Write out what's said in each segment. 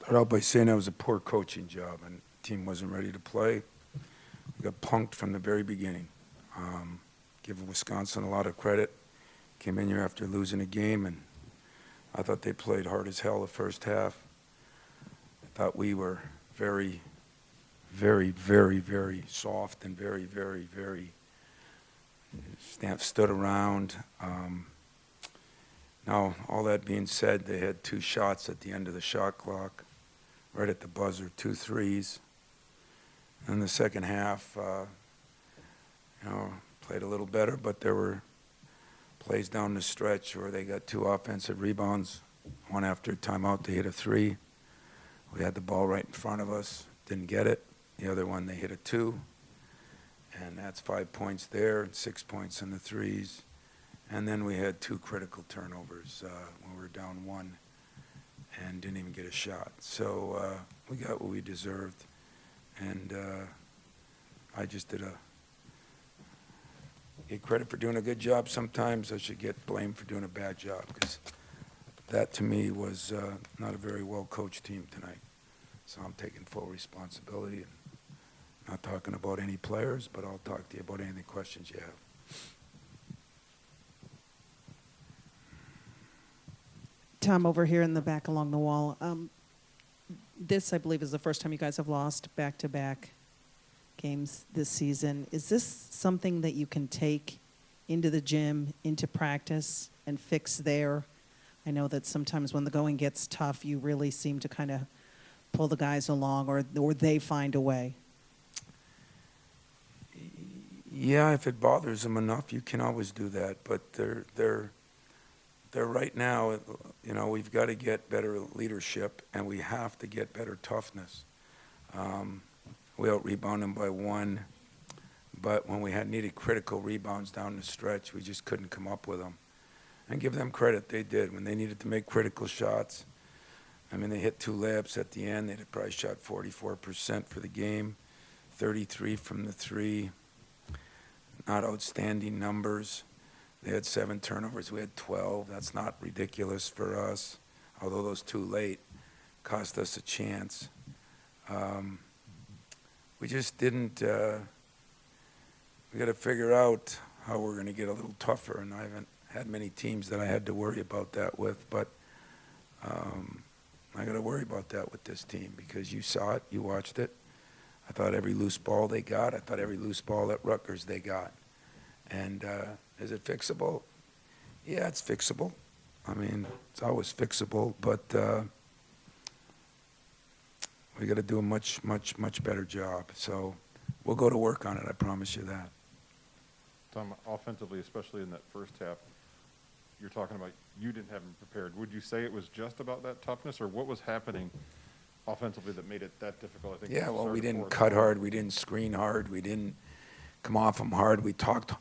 Start out by saying that was a poor coaching job, and the team wasn't ready to play. We got punked from the very beginning. Give Wisconsin a lot of credit. Came in here after losing a game, and I thought they played hard as hell the first half. I thought we were very, very, very, very soft and very, very, very stood around. Now, all that being said, they had 2 shots at the end of the shot clock, right at the buzzer, 2 threes. In the second half, played a little better, but there were plays down the stretch where they got 2 offensive rebounds. One after timeout, they hit a 3. We had the ball right in front of us, didn't get it. The other one, they hit a 2, and that's 5 points there and 6 points in the threes. And then we had 2 critical turnovers when we were down 1 and didn't even get a shot. So we got what we deserved, and I just get credit for doing a good job. Sometimes I should get blamed for doing a bad job, because that to me was not a very well-coached team tonight. So I'm taking full responsibility, and not talking about any players, but I'll talk to you about any questions you have. Tom, over here in the back along the wall. This, I believe, is the first time you guys have lost back-to-back games this season. Is this something that you can take into the gym, into practice, and fix there? I know that sometimes when the going gets tough, you really seem to kind of pull the guys along, or they find a way. Yeah, if it bothers them enough, you can always do that. But they're right now, we've got to get better leadership, and we have to get better toughness. We out-rebound them by 1, but when we had needed critical rebounds down the stretch, we just couldn't come up with them. And give them credit, they did. When they needed to make critical shots, they hit 2 layups at the end. They had probably shot 44% for the game, 33 from the 3. Not outstanding numbers. They had 7 turnovers. We had 12. That's not ridiculous for us, although those 2 late cost us a chance. We just didn't. We got to figure out how we're going to get a little tougher, and I haven't had many teams that I had to worry about that with, but I got to worry about that with this team, because you saw it, you watched it. I thought every loose ball they got, I thought every loose ball at Rutgers they got. And is it fixable? Yeah, it's fixable. It's always fixable, but we got to do a much, much, much better job. So we'll go to work on it, I promise you that. Tom, offensively, especially in that first half, you're talking about you didn't have them prepared. Would you say it was just about that toughness, or what was happening offensively that made it that difficult? I think. Yeah, well, we didn't cut hard. We didn't screen hard. We didn't come off them hard. We talked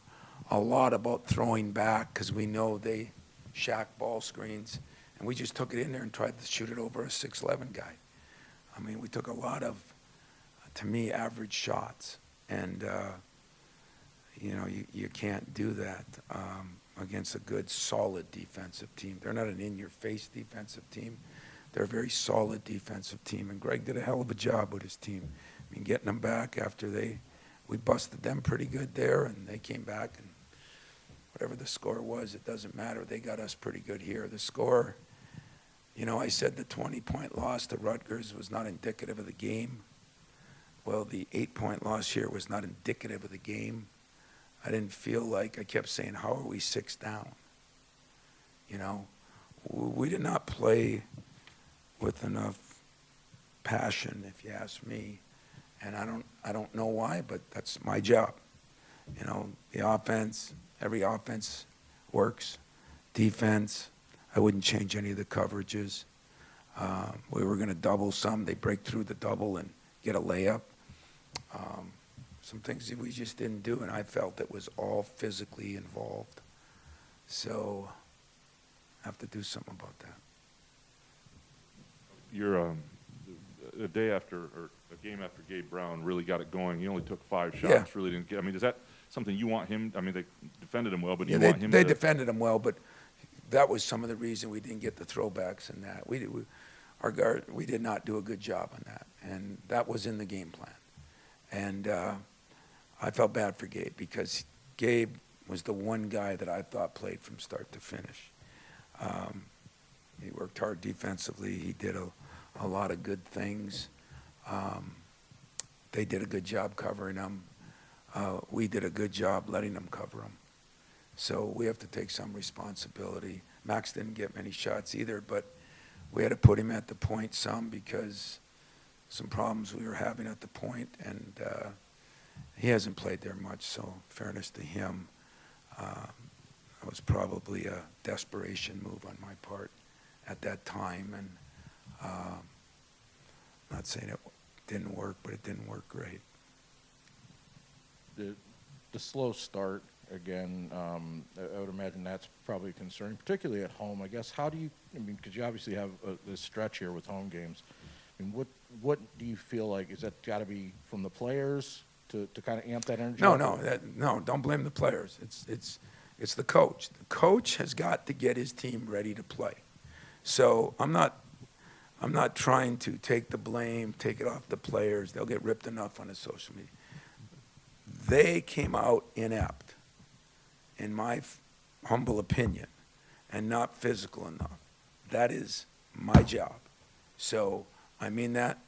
a lot about throwing back, because we know they shack ball screens, and we just took it in there and tried to shoot it over a 6'11" guy. We took a lot of, to me, average shots, and you can't do that against a good, solid defensive team. They're not an in-your-face defensive team. They're a very solid defensive team, and Greg did a hell of a job with his team. Getting them back after we busted them pretty good there, and they came back, and whatever the score was, it doesn't matter. They got us pretty good here. The score, I said the 20-point loss to Rutgers was not indicative of the game. Well, the 8-point loss here was not indicative of the game. I didn't feel like, I kept saying, how are we 6 down? We did not play with enough passion, if you ask me, and I don't know why, but that's my job. The offense, every offense works. Defense, I wouldn't change any of the coverages. We were going to double some. They break through the double and get a layup. Some things that we just didn't do, and I felt it was all physically involved. So I have to do something about that. You're a day after, or a game after Gabe Brown really got it going. You only took 5 shots, Yeah. really didn't get. Is that something you want him? They defended him well, but Yeah, you want him. They defended him well, but that was some of the reason we didn't get the throwbacks and that. our guard, we did not do a good job on that, and that was in the game plan. And I felt bad for Gabe because Gabe was the one guy that I thought played from start to finish. He worked hard defensively. He did a lot of good things. They did a good job covering him. We did a good job letting them cover him. So we have to take some responsibility. Max didn't get many shots either, but we had to put him at the point some because some problems we were having at the point, and he hasn't played there much, so fairness to him, it was probably a desperation move on my part at that time, and not saying it didn't work, but it didn't work great. The slow start, again, I would imagine that's probably concerning, particularly at home. I guess, how do you, I mean, because you obviously have this stretch here with home games. I mean, what do you feel like? Is that got to be from the players to kind of amp that energy? No, don't blame the players. It's the coach. The coach has got to get his team ready to play. So I'm not trying to take the blame, take it off the players. They'll get ripped enough on the social media. They came out inept, in my humble opinion, and not physical enough. That is my job. So I mean that.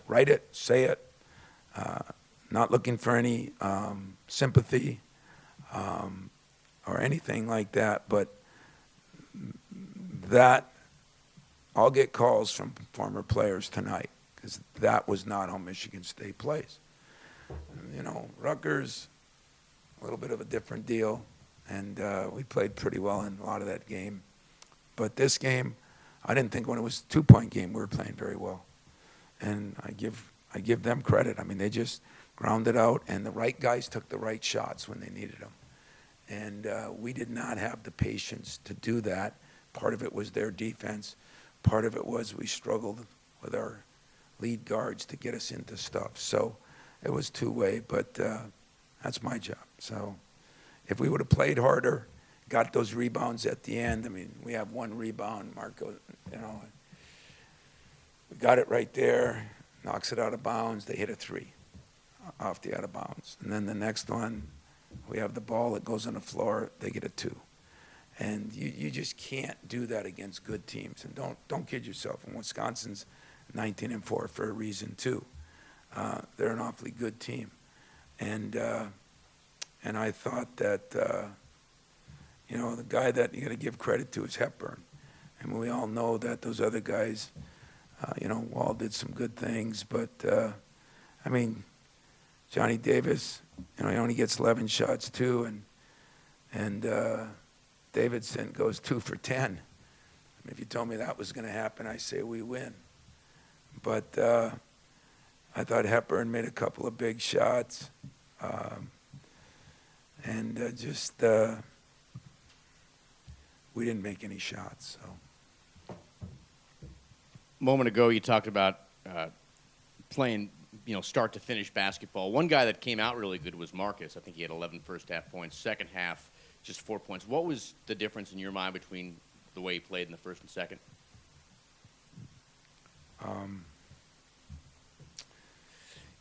Write it, say it. Not looking for any sympathy or anything like that, but that I'll get calls from former players tonight because that was not how Michigan State plays. You know, Rutgers, a little bit of a different deal, and we played pretty well in a lot of that game. But this game, I didn't think when it was a 2-point game we were playing very well. And I give them credit. I mean, they just grounded out, and the right guys took the right shots when they needed them. And we did not have the patience to do that. Part of it was their defense. Part of it was we struggled with our lead guards to get us into stuff. So it was two-way, but that's my job. So if we would have played harder, got those rebounds at the end, I mean, we have one rebound, Marco, you know, we got it right there, knocks it out of bounds. They hit a three off the out of bounds. And then the next one, we have the ball that goes on the floor. They get a 2. And you just can't do that against good teams. And don't kid yourself. And Wisconsin's 19-4 for a reason too. They're an awfully good team. And I thought that you know, the guy that you got to give credit to is Hepburn. And we all know that those other guys, you know, Wall did some good things, but I mean, Johnny Davis, you know, he only gets 11 shots too, and Davidson goes 2 for 10. I mean, if you told me that was going to happen, I say we win. But I thought Hepburn made a couple of big shots, and we didn't make any shots. So. A moment ago, you talked about playing, you know, start to finish basketball. One guy that came out really good was Marcus. I think he had 11 first-half points. Second half, just 4 points. What was the difference in your mind between the way he played in the first and second? You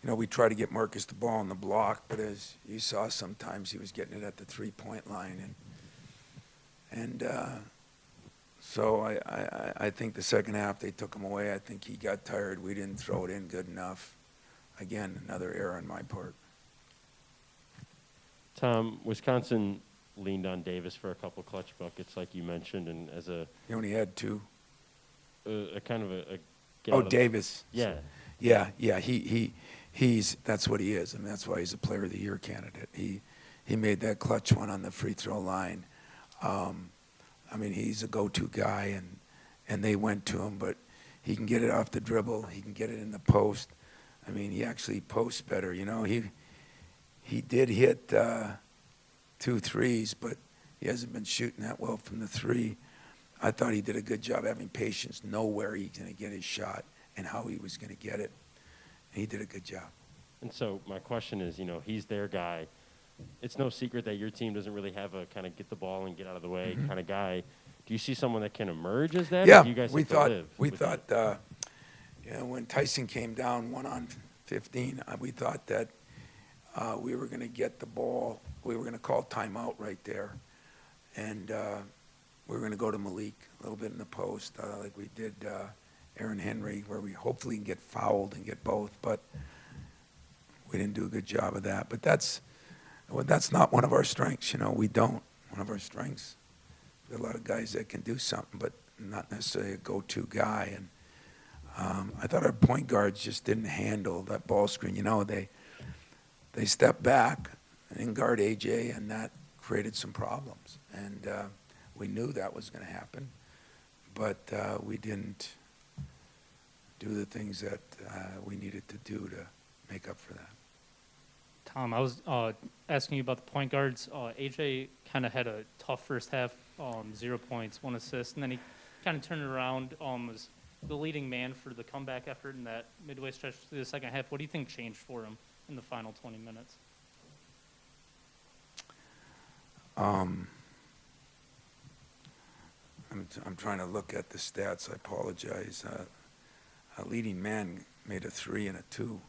know, we try to get Marcus the ball on the block, but as you saw, sometimes he was getting it at the 3-point line, and so I think the second half they took him away. I think he got tired. We didn't throw it in good enough. Again, another error on my part. Tom, Wisconsin leaned on Davis for a couple clutch buckets, like you mentioned, and as He only had 2. a kind of a get Oh, out of- Davis. Yeah. Yeah. He's that's what he is. I mean, that's why he's a Player of the Year candidate. He made that clutch one on the free throw line. I mean, he's a go-to guy, and they went to him, but he can get it off the dribble. He can get it in the post. I mean, he actually posts better. You know, he did hit 2 threes, but he hasn't been shooting that well from the 3. I thought he did a good job having patience, know where he's going to get his shot and how he was going to get it. And he did a good job. And so my question is, you know, he's their guy. It's no secret that your team doesn't really have a kind of get the ball and get out of the way kind of guy. Do you see someone that can emerge as that? Yeah, or do you guys we have to thought, live we with that? thought, when Tyson came down 1-on-15, we thought that we were going to get the ball. We were going to call timeout right there. And we were going to go to Malik a little bit in the post, like we did Aaron Henry, where we hopefully can get fouled and get both. But we didn't do a good job of that. But that's not one of our strengths. We don't. One of our strengths. We have a lot of guys that can do something, but not necessarily a go-to guy. And I thought our point guards just didn't handle that ball screen. They stepped back and guard AJ, and that created some problems. And we knew that was going to happen, but we didn't do the things that we needed to do to make up for that. Tom, I was asking you about the point guards. AJ kind of had a tough first half, 0 points, 1 assist, and then he kind of turned it around, was the leading man for the comeback effort in that midway stretch through the second half. What do you think changed for him in the final 20 minutes? I'm trying to look at the stats. I apologize. A leading man made a 3 and a 2.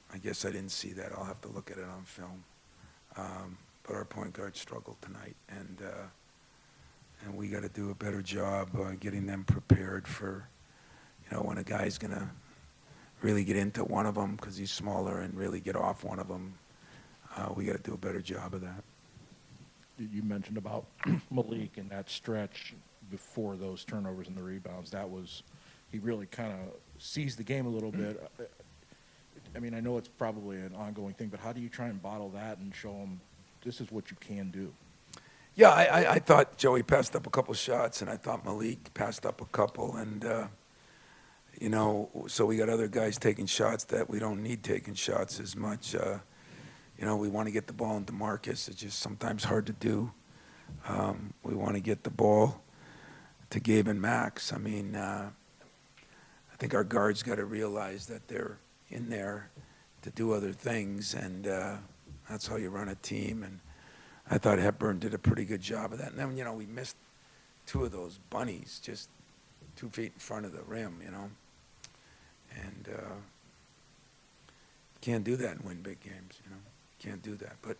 I guess I didn't see that. I'll have to look at it on film. But our point guard struggled tonight, and we got to do a better job getting them prepared for, when a guy's gonna really get into one of them because he's smaller and really get off one of them. We got to do a better job of that. You mentioned about Malik and that stretch before those turnovers and the rebounds. He really kind of seized the game a little bit. I mean, I know it's probably an ongoing thing, but how do you try and bottle that and show them this is what you can do? Yeah, I thought Joey passed up a couple shots, and I thought Malik passed up a couple, and so we got other guys taking shots that we don't need taking shots as much. We want to get the ball into Marcus. It's just sometimes hard to do. We want to get the ball to Gabe and Max. I mean, I think our guards got to realize that they're in there to do other things, and that's how you run a team. And I thought Hepburn did a pretty good job of that. And then, we missed 2 of those bunnies just 2 feet in front of the rim, And can't do that and win big games, Can't do that. But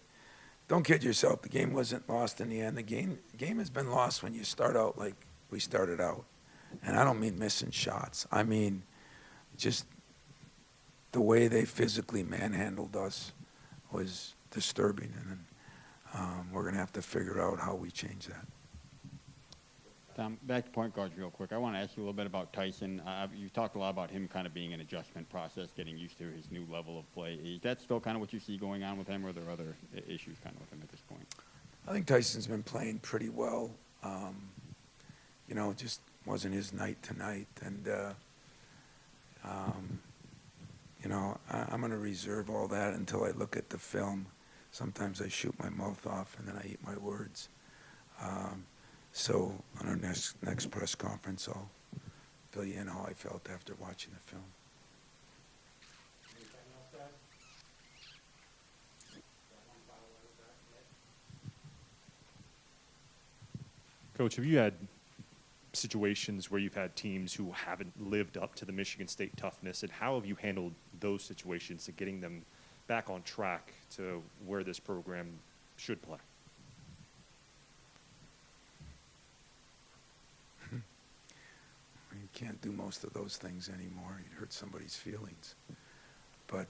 don't kid yourself. The game wasn't lost in the end. The game has been lost when you start out like we started out. And I don't mean missing shots. I mean just the way they physically manhandled us was disturbing. And we're going to have to figure out how we change that. Tom, back to point guards real quick. I want to ask you a little bit about Tyson. You've talked a lot about him kind of being an adjustment process, getting used to his new level of play. Is that still kind of what you see going on with him, or are there other issues kind of with him at this point? I think Tyson's been playing pretty well. It just wasn't his night tonight. And, I'm going to reserve all that until I look at the film. Sometimes I shoot my mouth off and then I eat my words. So on our next press conference, I'll fill you in how I felt after watching the film. Coach, have you had situations where you've had teams who haven't lived up to the Michigan State toughness, and how have you handled those situations to getting them back on track to where this program should play? You can't do most of those things anymore. You'd hurt somebody's feelings. But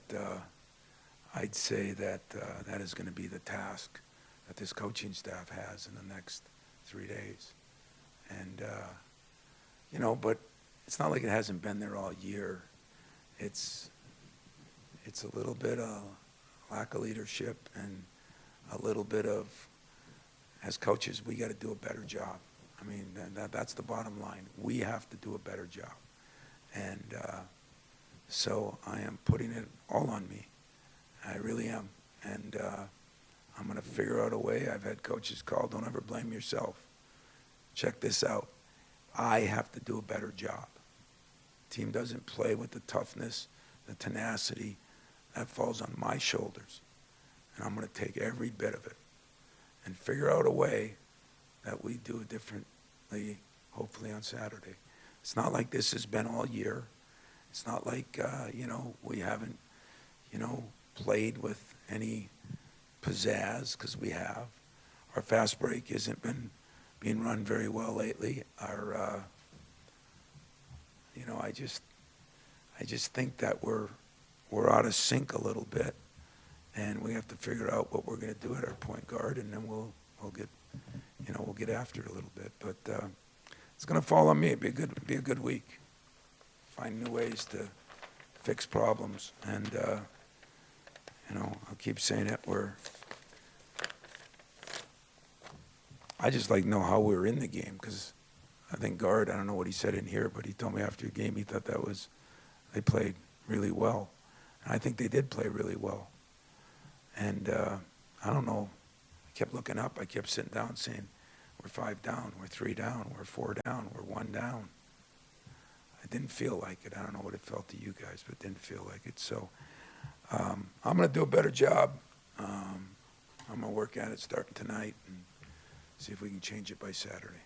I'd say that that is going to be the task that this coaching staff has in the next 3 days. And, but it's not like it hasn't been there all year. It's a little bit of lack of leadership and a little bit of, as coaches, we got to do a better job. I mean, that's the bottom line. We have to do a better job. And so I am putting it all on me. I really am. And I'm going to figure out a way. I've had coaches call, don't ever blame yourself. Check this out. I have to do a better job. Team doesn't play with the toughness, the tenacity. That falls on my shoulders. and I'm going to take every bit of it and figure out a way that we do it differently, hopefully on Saturday. It's not like this has been all year. It's not like, we haven't, played with any pizzazz, because we have. Our fast break hasn't been being run very well lately. Our, I just think that we're out of sync a little bit, and we have to figure out what we're going to do at our point guard, and then we'll get after it a little bit. But it's going to fall on me. It'd be a good week. Find new ways to fix problems, and I'll keep saying it. I just like to know how we were in the game, because I think guard, I don't know what he said in here, but he told me after the game he thought they played really well. And I think they did play really well. And I don't know, I kept looking up, I kept sitting down saying, we're 5 down, we're 3 down, we're 4 down, we're 1 down. I didn't feel like it. I don't know what it felt to you guys, but it didn't feel like it. So I'm going to do a better job. I'm going to work at it starting tonight and see if we can change it by Saturday.